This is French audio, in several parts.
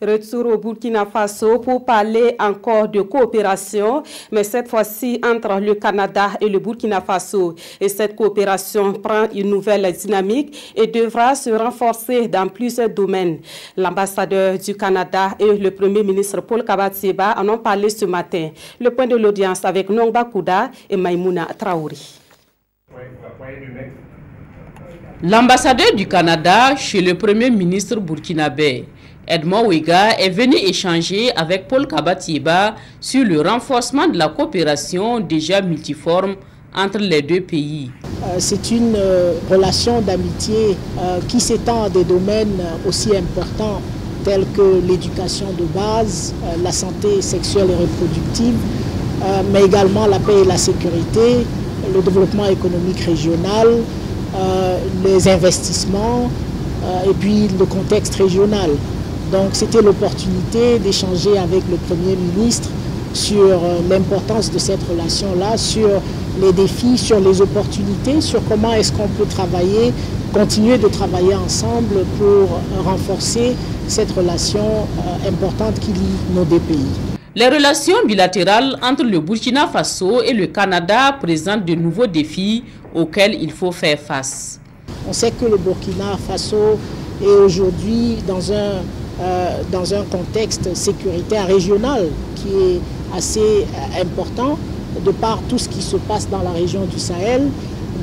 Retour au Burkina Faso pour parler encore de coopération, mais cette fois-ci entre le Canada et le Burkina Faso. Et cette coopération prend une nouvelle dynamique et devra se renforcer dans plusieurs domaines. L'ambassadeur du Canada et le Premier ministre Paul Kabatieba en ont parlé ce matin. Le point de l'audience avec Nongba Kouda et Maïmouna Traouri. L'ambassadeur du Canada chez le Premier ministre burkinabé, Edmond Ouéga, est venu échanger avec Paul Kabatieba sur le renforcement de la coopération déjà multiforme entre les deux pays. C'est une relation d'amitié qui s'étend à des domaines aussi importants tels que l'éducation de base, la santé sexuelle et reproductive, mais également la paix et la sécurité, le développement économique régional, les investissements et puis le contexte régional. Donc c'était l'opportunité d'échanger avec le Premier ministre sur l'importance de cette relation-là, sur les défis, sur les opportunités, sur comment est-ce qu'on peut travailler, continuer de travailler ensemble pour renforcer cette relation importante qui lie nos deux pays. Les relations bilatérales entre le Burkina Faso et le Canada présentent de nouveaux défis auxquels il faut faire face. On sait que le Burkina Faso est aujourd'hui dans un contexte sécuritaire régional qui est assez important de par tout ce qui se passe dans la région du Sahel.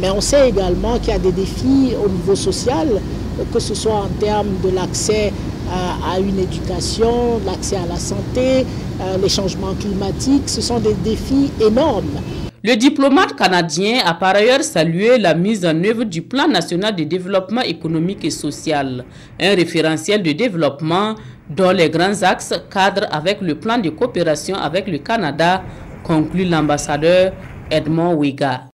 Mais on sait également qu'il y a des défis au niveau social, que ce soit en termes de l'accès à une éducation, l'accès à la santé, les changements climatiques. Ce sont des défis énormes. Le diplomate canadien a par ailleurs salué la mise en œuvre du Plan national de développement économique et social, un référentiel de développement dont les grands axes cadrent avec le plan de coopération avec le Canada, conclut l'ambassadeur Edmond Ouéga.